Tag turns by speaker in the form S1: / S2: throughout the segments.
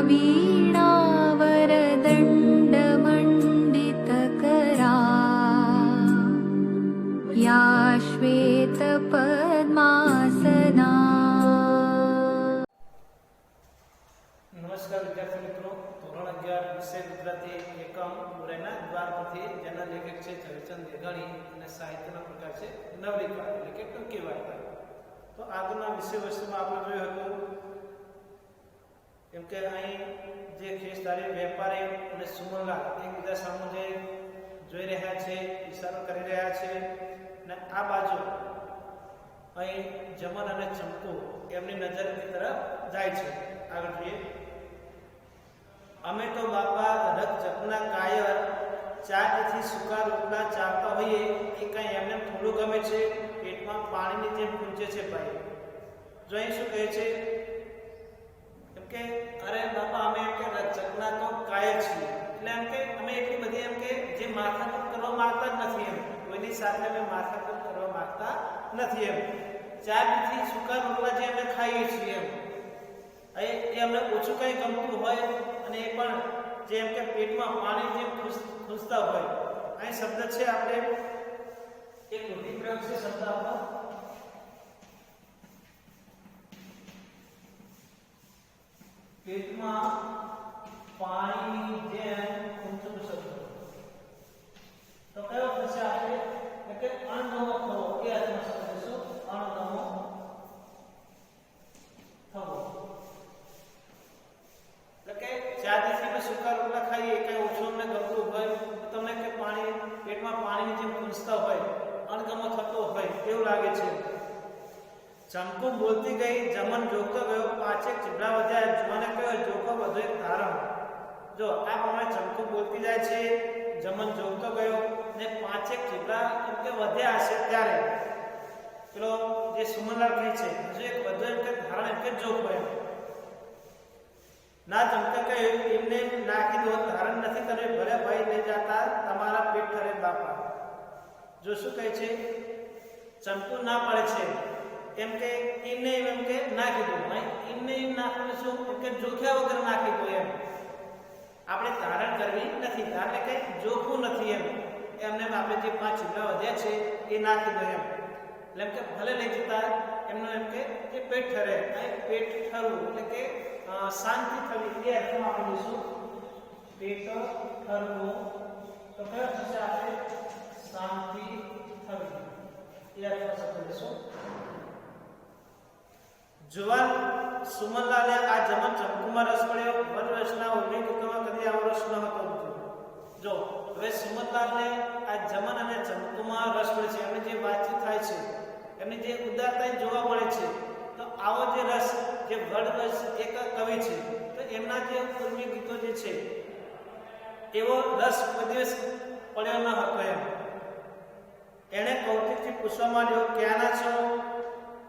S1: वीणावरदण्डमण्डितकरा या श्वेतपद्मासना।
S2: नमस्कार विद्यार्थी मित्रों, ધોરણ 11 વિષય ગુજરાતી એકમ મુરેના દ્વારકાથી જેના લેખક છે ઝવેરચંદ મેઘાણી અને સાહિત્યનો પ્રકાર છે નવલિકા એટલે કે ટૂંકી વાર્તા। તો આગળના વિષય વસ્તુમાં આપણે જોયું હતું એમ કે અહીં જે ખેસધારી વેપારી અને સુમનલાલ એકબીજા સામે જોઈ રહ્યા છે, ઈશારો કરી રહ્યા છે અને આ બાજુ અહીં જમન અને ચંપુ એમની નજર એ તરફ જાય છે। આગળ જોઈએ। અમે તો બાપા રથ જપના કાયર ચારથી સુકા રોટલા ચાવતા હોઈએ એ કઈ એમને થોડું ગમે છે, પેટમાં પાણીની જેમ ખૂંચે છે ભાઈ। જો અહીં શું કહે છે એમ કે અરે બાપા અમે એમ કે રથ જપના તો કાયર છીએ એટલે એમ કે અમે એટલી બધી એમ કે જે માથાકૂટ કરવા માંગતા જ નથી, એમ કોઈની સાથે અમે માથાકૂટ કરવા માંગતા નથી, એમ ચારથી સુકા રોટલા જે અમે ખાઈએ છીએ એમ એ અમને ઓછું કંઈ ગમતું હોય અને એ પણ જે એમ કે પેટમાં પાણી જેમ ખૂંચતા હોય। અહીં શબ્દ છે આપણે એક રૂઢિપ્રયોગ છે શબ્દ આપણો પેટમાં પાણીની જેમ ખૂંચતું શબ્દ તો કયો થશે આપણે કે અણનમો થવો એ અર્થમાં શબ્દ શું અણનમો થવો। ચારથી સુકા રોટલા ખાઈએ કઈ ઓછું અમને ગમતું હોય તો તમને કે પાણી પેટમાં પાણીની જેમ ખૂંચતા હોય, અણગમો થતો હોય એવું લાગે છે। ચંપુ બોલતી ગઈ, જમન જોગતો ગયો, પાંચેક ચીબડા વધ્યા, જુવાને કહ્યું જોકો વધુ એક તારણ। જો આ પ્રમાણે ચંપુ બોલતી જાય છે, જમન જોગતો ગયો ને પાંચેક ચીબડા એમ કે વધ્યા હશે ત્યારે પેલો જે સુમનલાલ કહે છે હજુ એક વધુ એમ કે ધારણ એમ કે જોગ હોય ના ચમકા કહ્યું એમને નાખી દો, ધારણ નથી કરે ભલે ભાઈ લઈ જતા તમારા પેટ ઠરે બાપા। જો શું કહે છે ચંપુ ના પડે છે એમ કે એમને એમ કે નાખી દો, એમને એમ નાખવું શું કે જોખ્યા વગર નાખી દો, એમ આપણે ધારણ કરવી નથી, ધારણ કે જોખવું નથી એમને આપણે જે 5 ચીબડા વધ્યા છે એ નાખી દો એમ કે ભલે લઈ જતા એમનું એમ કે એ પેટ ઠરે, પેટ ઠરવું એટલે કે શાંતિ થવી એ અર્થમાં આપણે લઈશું પેટ ઠરવું। તો કયો થશે આપણે શાંતિ થવી એ અર્થમાં શબ્દ લઈશું। જુવાન સુમનલાલે આ જમન ચંપુમાં રસ પડ્યો, વનરસના ઉર્મી કુકમાં કદી આવો રસ ન હતો। જો હવે સુમનલાલને આ જમન અને ચંપુમાં રસ પડે છે, એમની જે વાતચીત થાય છે, એમની જે ઉદારતા જોવા મળે છે, તો આવો જે રસ જે વર્ડ રસ એક કવિ છે તો એમના જે ઉર્મી ગીતો જે છે એવો રસ કોઈ દિવસ પડ્યો ન હતો એણે કૌતિકથી પૂછવા માંડ્યો ક્યાંના છો,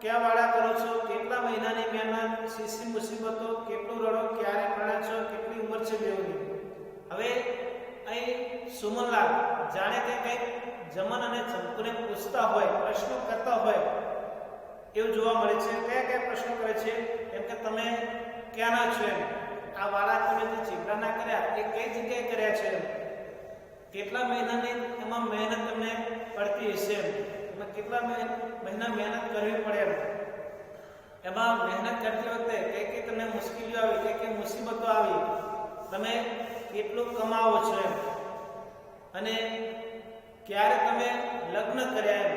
S2: ક્યાં વાળા કરો છો, કેટલા મહિનાની મહેનત, શીશી મુસીબતો, કેટલું રડો, ક્યારે ભણ્યા છો, કેટલી ઉંમર છે બેઉની। હવે અહીં સુમનલાલ જાણે કે કંઈક જમન અને ચંપુને પૂછતા હોય, પ્રશ્નો કરતા હોય એવું જોવા મળે છે। કયા કયા પ્રશ્નો કરે છે એમ કે તમે ક્યાંના છો, આ વાળા તમે જે ચીબડા કર્યા એ કઈ જગ્યાએ કર્યા છે, કેટલા મહિનાની એમાં મહેનત તમને પડતી હશે, એમાં કેટલા મહિના મહેનત કરવી પડે, એમાં મહેનત કરતી વખતે કઈ કઈ તમને મુશ્કેલીઓ આવી, કઈ કઈ મુસીબતો આવી, તમે કેટલું કમાવો છો અને ક્યારે તમે લગ્ન કર્યા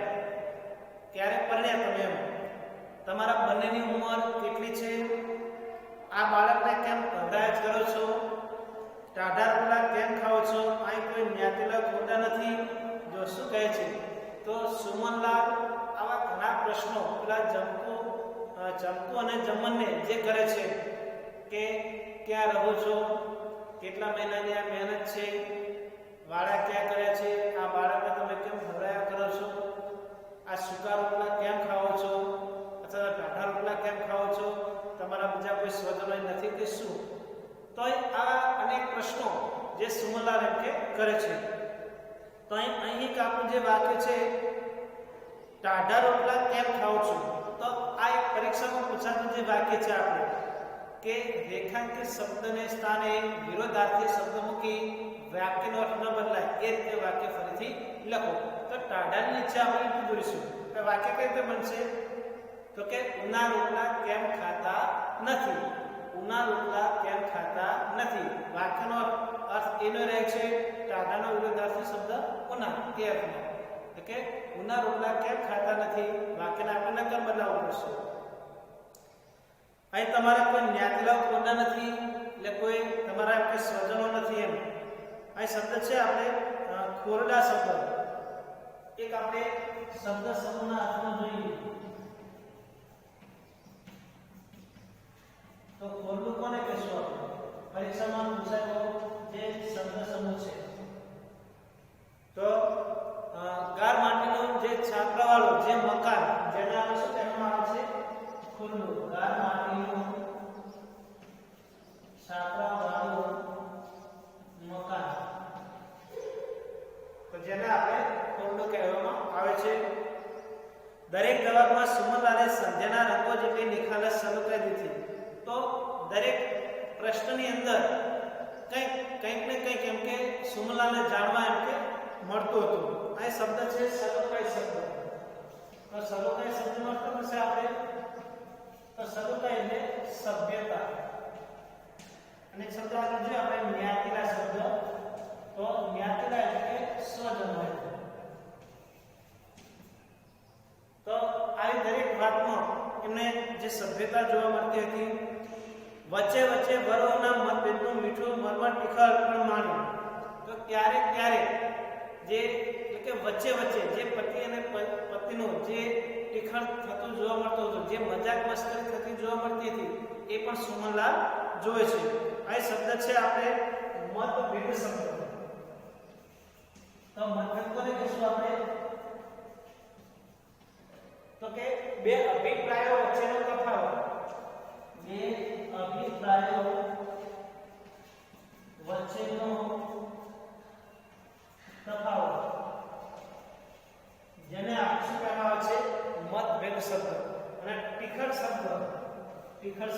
S2: ક્યારે પરણ્યા તમે તમારા બંનેની ઉંમર કેટલી છે, આ બાળકને કેમ ગંધાયત કરો છો, ટાઢા રોટલા કેમ ખાઓ છો, અહીં કોઈ જ્ઞાતિલા ખોટા નથી। જો શું કહે છે તો સુમનલાલ આવા ઘણા પ્રશ્નો પેલા ચંપુ અને જમનને જે કરે છે કે ક્યાં રહો છો, કેટલા મહિનાની આ મહેનત છે, વાળા ક્યાં કર્યા છે, આ બાળકને તમે કેમ ખવડાયા કરો છો, આ સૂકા રોટલા કેમ ખાઓ છો અથવા ટાઢા રોટલા કેમ ખાઓ છો, તમારા બીજા કોઈ સ્વજનો નથી કે શું। તો આ અનેક પ્રશ્નો જે સુમનલાલ એમ કે કરે છે। તો અહીં આપણું જે વાક્ય છે ટાઢા રોટલા કેમ ખાઓ છો, તો આ એક પરીક્ષામાં પૂછાતું જે વાક્ય છે આપણે કે રેખાંકિત શબ્દને સ્થાને વિરોધાર્થી શબ્દ મૂકી વાક્યનો અર્થ ન બદલાય એ રીતે વાક્ય ફરીથી લખો. તો ટાઢાની નીચે આપણે શું જોઈશું કે વાક્ય કઈ રીતે બનશે? તો કે ઉના રોટલા કેમ ખાતા નથી? ઉના રોટલા કેમ ખાતા નથી? વાક્યનો અર્થ એનો રહે છે ટાઢાનો વિરોધાર્થી શબ્દ ઉના એ અર્થનો. તો કે ઉના રોટલા કેમ ખાતા નથી? વાક્યને આપણે નકલ બદલાવવું પડશે. અહીં તમારે કોઈ જ્ઞાતિલાઓ કોના નથી એટલે કોઈ તમારા કે સ્વજનો નથી એમ. અહીં શબ્દ છે આપણે ખોરડા શબ્દ. એક આપણે શબ્દ સમૂહના અર્થમાં જોઈએ તો ખોરડું કોને કહેશું આપણે? પરીક્ષામાં પૂછાયેલો જે શબ્દ સમૂહ છે. તો ગાર માટીનું જે છાપરાવાળું જે મકાન જેને આપણે શું કહેવામાં આવે છે? ખોરડું. ગાર માટીનું છાપરાવાળું મકાન તો જેને આપણે ખોરડું કહેવામાં આવે છે. દરેક જવાબમાં સુમનલાલે સંધ્યાના રંગો જેટલી નિખાલસ શરૂ કરી દીધી. તો દરેક પ્રશ્નની અંદર કંઈક ને કંઈક એમ કે સુમનલાલને જાણવા એમ કે મળતું હતું. આ શબ્દ છે સરોકાઈ શબ્દ. તો સરોકાઈ શબ્દનો અર્થ શું છે આપણે? તો સરોકાઈ એટલે સભ્યતા. અને શબ્દ આગળ જોઈએ આપણે જ્ઞાતિલા શબ્દ. તો જ્ઞાતિલા એટલે સ્વજન હોય. તો આવી દરેક વાતમાં એમને જે સભ્યતા જોવા મળતી હતી. વચ્ચે વચ્ચે વરોના મતભેદનું મીઠું મરમર ટીખળ પણ માન્યું. તો ક્યારેક જે એટલે કે વચ્ચે જે પતિ અને પત્નીનું જે ટીખળ થતું જોવા મળતું હતું, જે મજાક મસ્કરી થતી જોવા મળતી હતી એ પણ સુમનલાલ જોવે છે. આ શબ્દ છે આપણે મતભેદ શબ્દ. તો મતભેદ કોને કહીશું આપણે? તો કે બે અભિપ્રાયો વચ્ચેનો તફાવત. બે અભિપ્રાયો વચ્ચેનો તફાવત જેને આપણે શું કહેવામાં આવે છે? મતભેદ શબ્દ. અને ટીખળ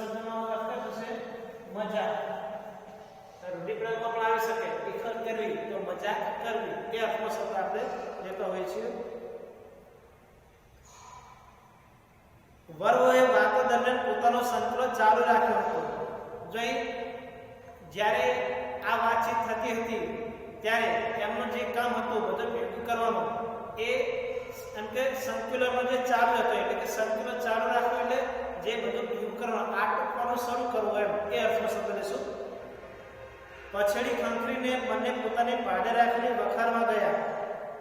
S2: શબ્દનો અર્થ શું છે? મજાક. રૂઢિપ્રયોગમાં પણ આવી શકે. ટીખળ કરવી તો મજાક કરવી એ અર્થનો શબ્દ આપણે લેતો હોય છે. વરોએ વાતો દરમિયાન પોતાનો સંતોષ ચાલુ રાખ્યો હતો. જો જ્યારે આ વાતચીત થતી હતી ત્યારે એમનું જે કામ હતું બધું ભેગું કરવાનું એ એમ કે સંતુલનનો જે ચાલુ હતો એટલે કે સંતુલન ચાલુ રાખવું એટલે જે બધું ભેગું કરવાનું આટોપવાનું શરૂ કરવું એમ એ અર્થનો શબ્દ લેશું. પછડી ખંખરીને બંને પોતાની પાડે રાખીને વખારમાં ગયા.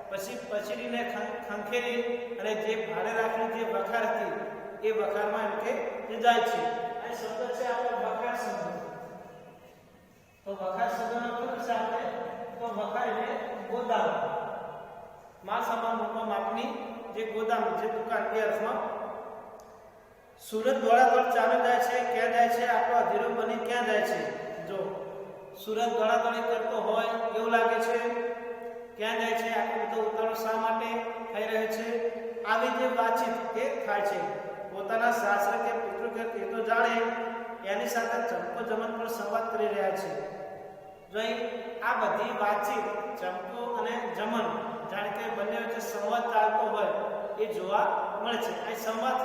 S2: પછી પછડીને ખંખેરી અને જે ભાડે રાખીને જે વખાર હતી એ વખારમાં એમ કે જાય છે. આ શબ્દ છે આપણે વખાર શબ્દ. તો વખાર શબ્દનો અર્થ છે આપણે તો વખાર એટલે ગોદામ. માલ સામાન મૂકવા માપની જે ગોદામ જે દુકાન એ અર્થમાં. સુરત દોડાદોડ ચાલુ જાય છે. ક્યાં જાય છે? આપણો અધીરો બની ક્યાં જાય છે? જો સુરત દોડાદોડી કરતો હોય એવું લાગે છે. ક્યાં જાય છે? આટલો બધો ઉતાવળ શા માટે થઈ રહ્યો છે? આવી જે વાતચીત એ થાય છે. પોતાના સાસરે કે પિતૃ કે તે તો જાણે એની સાથે ચંપો જમન પણ સંવાદ કરી રહ્યા છે. જો આ બધી વાતચીત ચંપો અને જમન જાણે કે બંને વચ્ચે સંવાદ ચાલતો હોય એ જોવા મળે છે. આ સંવાદ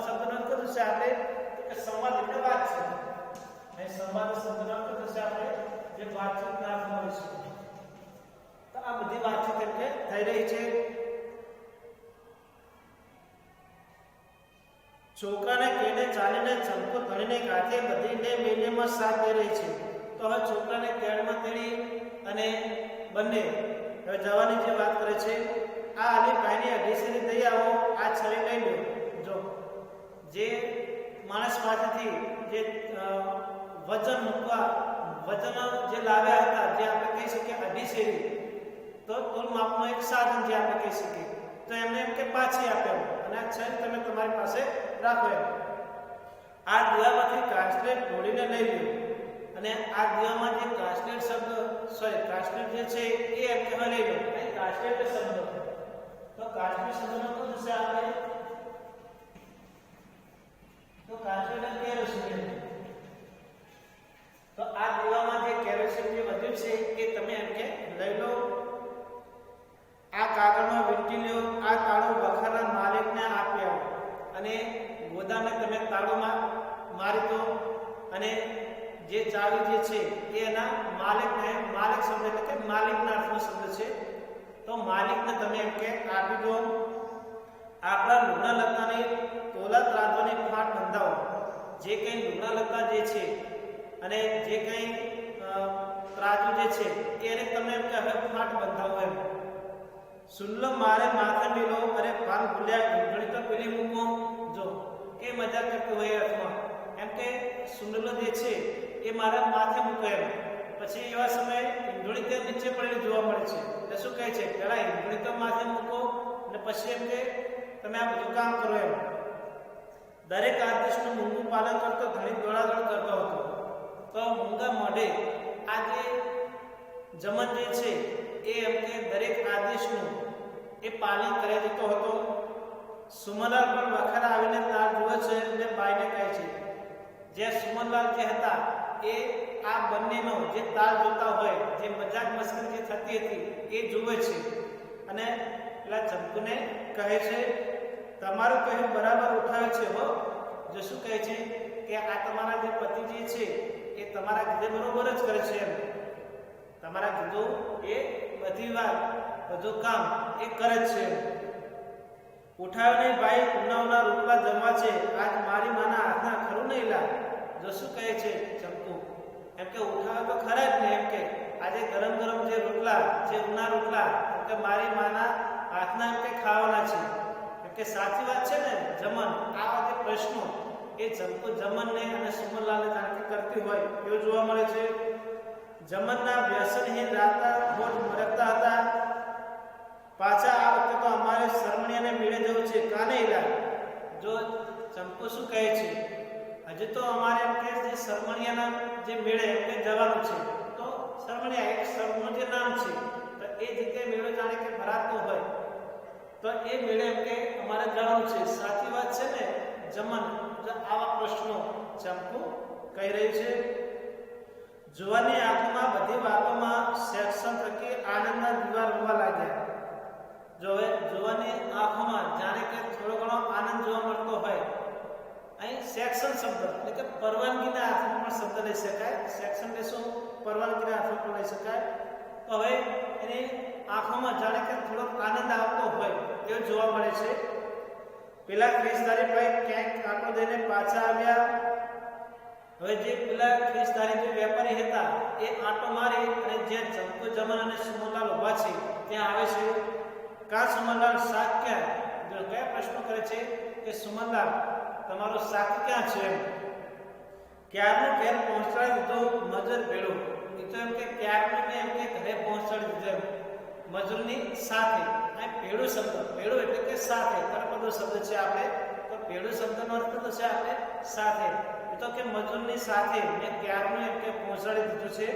S2: શબ્દનો અર્થ શું છે આપણે? કે સંવાદ એટલે વાત છે. અહીં સંવાદ શબ્દનો અર્થ છે આપણે જે વાતચીતના અર્થમાં લઈશું. તો આ બધી વાતચીત એટલે થઈ રહી છે. છોકરાને કેડે ચાલીને ચંપો ધણીને કાંઠે બધીને મેલેમાં સાથ દઈ રહી છે. તો હવે છોકરાને કેડમાં તેડી અને બંને હવે જવાની જે વાત કરે છે. આ આલી ભાઈને અઢીસેની દઈ આવો, આ છરી લઈ લો. જો જે માણસ પાસેથી જે વજન જે લાવ્યા હતા જે આપણે કહી શકીએ અઢીસેની, તો તોલ માપનો એક સાધન જે આપણે કહી શકીએ, તો એમને એમ કે પાછી આપ્યો અને આ છરી તમે તમારી પાસે રાખો એમ. આ દીવામાંથી કાસ્લેટ ઢોળીને લઈ લો અને આ દીવામાં જે કાસ્લેટ જે છે એ એમ કહેવા લઈ લો. અહીં કાસ્લેટ શબ્દ. તો કાસ્લેટ શબ્દનો શું થશે આપણે? તો કાસ્લેટ કેરોસીન. જે વધ્યું છે એ તમે એમ કે લઈ લો, આ કાગળમાં વીંટી લ્યો, આ તાળું વખારના માલિકને આપી આવો અને ગોદામને તમે તાળુમાં મારી દો અને જે ચાવી જે છે એ એના માલિકને, માલિક શબ્દ એટલે કે માલિકના અર્થનો શબ્દ છે, તો માલિકને તમે એમ કે આપી દો. આપણા લુગડા લત્તાની તોલા ત્રાજવાની ફાટ બંધાવો. જે કંઈ લુગડા લત્તા જે છે અને જે કંઈ ત્રાજુ જે છે એને તમે એમ કે હવે ફાટ બંધાવો એમ. સુલ્લો મારે માથે મિલો, અરે પાન ભૂલ્યા ઈંધણી તો પેલી મૂકો. જો કે મજા કરતું હોય અર્થમાં એમ કે સુંડલો જે છે એ મારા માથે મૂકો એમ. પછી એવા સમયે ઈંધણી તે નીચે પડેલી જોવા મળે છે એટલે શું કહે છે, પહેલા ઈંધણી તો માથે મૂકો અને પછી એમ કે તમે આ બધું કામ કરો એમ. દરેક આદેશનું મૂંગું પાલન કરતો ઘણી દોડાદોડ કરતો હતો. તો મૂંગા મોઢે આ જે જમન જે છે એ એમ કે દરેક આદેશનું એ પાલન કરી દેતો હતો. સુમનલાલ પણ વખારા આવીને તાર જુએ છે અને બાઈને કહે છે. જે સુમનલાલ જે હતા એ આ બંનેનો જે તાર જોતા હોય, જે મજાક મસ્કરી જે થતી હતી એ જુએ છે અને પેલા ચંપુને કહે છે તમારું કહ્યું બરાબર ઉઠાવે છે હો. જો શું કહે છે કે આ તમારા જે પતિ જે છે એ તમારા કીધે બરોબર જ કરે છે એમ. તમારા કીધું એ બધી વાત બધું કામ એ કરે જ છે. ઉઠાવે નહીં ભાઈ, ઉનાવના રોટલા જમવા છે, આજ મારી માના હાથના ખરું નહીં લા. જો શું કહે છે ચંપુ એમ કે ઉઠાવે તો ખરા જ ને એમ કે આજે ગરમ ગરમ જે રોટલા, જે ઉના રોટલા એમ કે મારી માના હાથના એમ કે ખાવાના છે એમ કે સાચી વાત છે ને જમન. આ વાતે પ્રશ્નો એ ચંપુ જમનને અને સુમનલાલને જાણકે કરતી હોય એવું જોવા મળે છે. જમનના વ્યસનહીન રાતા રોજ મરકતા હતા. પાછા આ વખતે તો અમારે શરમણીયાને મેળે જવું છે, કાને ઇલા. જો ચંપુ શું કહે છે, હજી તો અમારે એમ કે જે શરમણીયાના જે મેળે એમ કે જવાનું છે. તો શરમણીયા એક શરમનું જે નામ છે તો એ જગ્યાએ મેળો જાણે કે ભરાતો હોય તો એ મેળે એમ કે અમારે જવાનું છે. સાચી વાત છે ને જમન. આવા પ્રશ્નો ચંપુ કહી રહી છે. જુવાની આંખમાં બધી વાતોમાં સેક્શન થકી આનંદના દીવા રમવા લાગ્યા. જો હવે જુવાની આંખોમાં જાણે કે થોડો ઘણો આનંદ જોવા મળતો હોય. અહીં સેક્શન શબ્દ એટલે કે પરવાનગીના અર્થમાં પણ શબ્દ લઈ શકાય. સેક્શન એટલે શું, પરવાનગીના અર્થમાં પણ લઈ શકાય. તો હવે એની આંખોમાં જાણે કે થોડોક આનંદ આવતો હોય એવું જોવા મળે છે. પેલા ખરીદદારી ભાઈ ક્યાંક કાંટો દઈને પાછા આવ્યા. હવે જે પેલા ખરીદદારી જે વેપારી હતા એ આંટો મારી અને જે ચંપુ જમન અને સુમનલાલ ઉભા છે ત્યાં આવે છે. કા સુમનલાલ શાક ક્યાં? જો કયા પ્રશ્નો કરે છે કે સુમનલાલ તમારો શાક ક્યાં છે એમ. ક્યારનું ઘેર પહોંચાડી દીધું મજૂર ભેળું. એ તો એમ કે ક્યારનું એમ કે ઘરે પહોંચાડી દીધું એમ મજૂરની સાથે. આ ભેળું શબ્દ, ભેળું એટલે કે સાથે, કરપદો શબ્દ છે આપણે. તો ભેળું શબ્દનો અર્થ તો છે આપણે સાથે. એ તો કે મજૂરની સાથે મેં ક્યારનું એમ કે પહોંચાડી દીધું છે.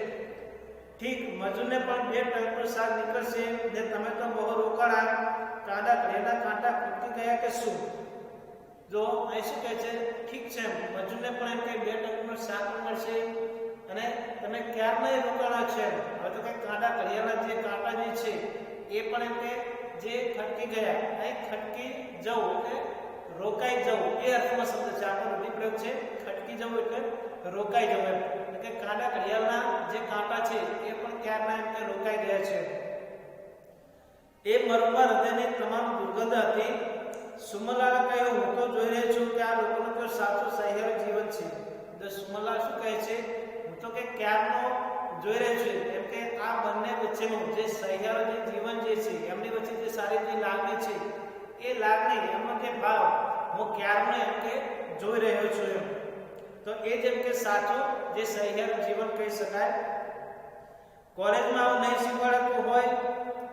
S2: ઠીક, મજૂરને પણ 2 ટંકનું શાક નીકળશે ને તમે તો બહુ રોકાણા. કાંડા ઘરેના કાંટા ખૂટી ગયા કે શું? જો અહીં શું કહે છે, ઠીક છે મજૂરને પણ એમ કે 2 ટંકનું શાક મળશે અને તમે ક્યારના રોકાણા છે. હવે તો કંઈ કાંડા ઘડિયાળના જે કાંટા જે છે એ પણ એમ કે જે ખટકી ગયા, અહીં ખટકી જવું એટલે રોકાઈ જવું એ અર્થમાં શબ્દ છે. આપણો રૂઢિપ્રયોગ છે ખટકી જવું એટલે રોકાઈ જવું એમ. એટલે કે કાંડા ઘડિયાળના જે કાંટા છે એ પણ ક્યારના એમ કે રોકાઈ ગયા છે. એ મરવા હૃદયની તમામ દુર્ગંધ હતી. સુમનલાલે કહ્યું હું તો જોઈ રહી છું કે આ લોકોનું તો સાચું સહ્યારું જીવન છે. તો સુમનલાલ શું કહે છે, હું તો કે ક્યારનો જોઈ રહ્યો છું એમ કે આ બંને વચ્ચેનું જે સહ્યારું જે જીવન જે છે એમની વચ્ચે જે સારી જે લાગણી છે એ લાગણી એમનો કે ભાવ હું ક્યારનો એમ કે જોઈ રહ્યો છું એમ. તો એ જેમ કે સાચું જે સહ્યારું જીવન કહી શકાય. કોલેજમાં આવું નહીં શીખવાડતું હોય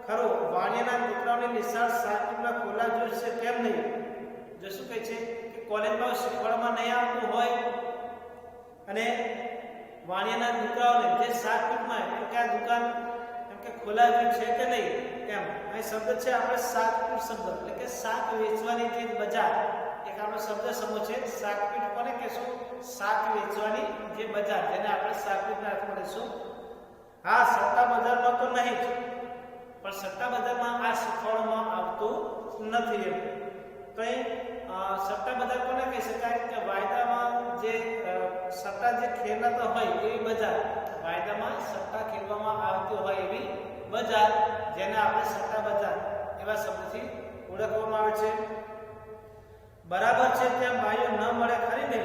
S2: ખરું. વાણિયાના દીકરાઓની નિશાળ સાહિત્યના ખોલા જોશે કેમ નહીં? જો શું કહે છે કે કોલેજમાં શીખવાડવામાં નહીં આવતું હોય અને વાણિયાના દીકરાઓને જે સાહિત્યમાં એમ કે આ દુકાન એમ કે ખોલા છે કે નહીં એમ. અહીં શબ્દ છે આપણે શાકપીઠ શબ્દ એટલે કે શાક વેચવાની જે બજાર એક આપણો શબ્દ સમૂહ છે. શાકપીઠ કોને કહેશું? શાક વેચવાની જે બજાર, જેને આપણે શાકપીઠના અર્થમાં લઈશું. હા, સટ્ટા બજારમાં તો નહીં જ, પણ સટ્ટા બજારમાં આ શીખવાડવામાં આવતું નથી. એમ કઈ સટ્ટા બજાર કોને કહી શકાય કે વાયદામાં જે સટ્ટા જે ખેલાતા હોય એવી બજાર, વાયદામાં સટ્ટા ખેલવામાં આવતી હોય એવી બજાર, જેને આપણે સટ્ટા બજાર એવા શબ્દથી ઓળખવામાં આવે છે. બરાબર છે, ત્યાં બાઈઓ ન મળે ખરી ને?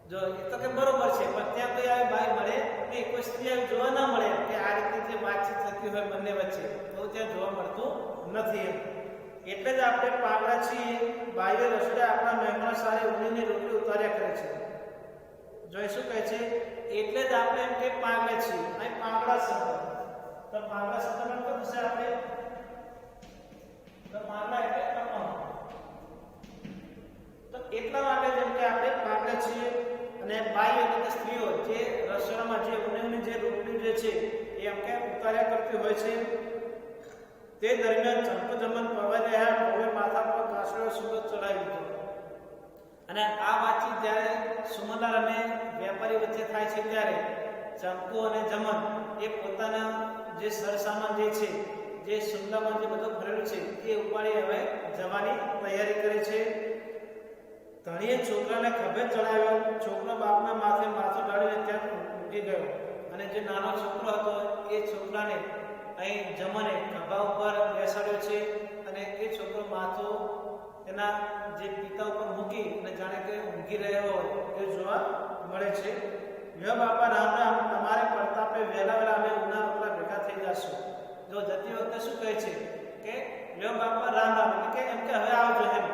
S2: જો એ તો કે બરોબર છે, પણ ત્યાં કોઈ આવી બાઈ મળે નહીં, કોઈ સ્ત્રી આવી જોવા ના મળે કે આ રીતે જે વાતચીત થતી હોય બંને વચ્ચે, તો ત્યાં જોવા મળતું નથી. એટલે જ આપણે પાંગડા છીએ, બાઈઓ રસોડે આપણા મહેમાન સારી ઊંઘની રોટલી ઉતાર્યા કરે છે. જોઈ શું કહે છે? એટલે જ આપણે એમ કે પાંગડા છીએ. અહીં પાંગડા શબ્દ, તો પાંગડા શબ્દનો અર્થ થશે આપણે તો પાંગડા એટલે કપાળ. તો એટલા માટે જેમ કે આપણે પાંગડા છીએ, અને બાઈ એટલે કે સ્ત્રીઓ જે રસોડામાં જે ઊંઘની જે રોટલી જે છે એ એમ કે ઉતાર્યા કરતી હોય છે. તે દરમિયાન ચંપુ જમન પરવાઈ રહ્યા, હવે માથા પર કાસળો સુગંધ ચડાવી દીધો. અને આ વાતચીત જ્યારે સુમનલાલ અને વેપારી વચ્ચે થાય છે ત્યારે ચંપુ અને જમન એ પોતાના જે સરસામાન જે છે, જે સુંદામાં જે બધું ભરેલું છે એ ઉપાડી હવે જવાની તૈયારી કરે છે. ધણીએ છોકરાને ખભે ચડાવ્યો. છોકરો બાપના માથે માથું ડાળીને ત્યાં ઊંઘી ગયો. અને જે નાનો છોકરો હતો એ છોકરાને અહીં જમને ખભા ઉપર બેસાડ્યો છે, અને એ છોકરો માથું એના જે પિતા ઉપર મૂકી અને જાણે કે ઊંઘી રહ્યો હોય એ જોવા મળે છે. લ્યો બાપા રામ રામ, તમારે પ્રતાપે વહેલા વહેલા અમે ઉના રોટલા ભેગા થઈ જશું. જો જતી વખતે શું કહે છે કે લ્યો બાપા રામ રામ, એટલે કે એમ કે હવે આવજો એમ,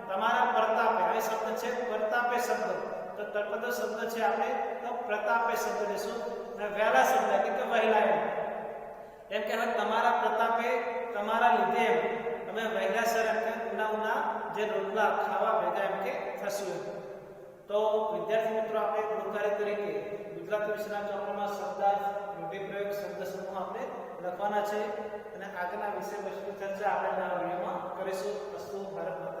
S2: તમારા પ્રતાપે. હવે શબ્દ છે પ્રતાપે શબ્દ, તો તળપદો શબ્દ છે આપણે તો પ્રતાપે શબ્દ લેશું, અને વહેલા શબ્દ એટલે કે વહેલા એમ કે હવે તમારા પ્રતાપે, તમારા લીધે એમ અમે વહેલાસર એમ કે ઉના જે રોટલા ખાવા ભેગા એમ કે થશું. તો વિદ્યાર્થી મિત્રો, આપણે ગુણકારી તરીકે ગુજરાતી વિષયના ચોપડામાં શબ્દાર્થ, રૂઢિપ્રયોગ, શબ્દ સમૂહ આપણે લખવાના છે, અને આગળના વિષય વસ્તુ ચર્ચા આપણે આ વિડીયોમાં કરીશું. અસ્તુ ભારત માતા.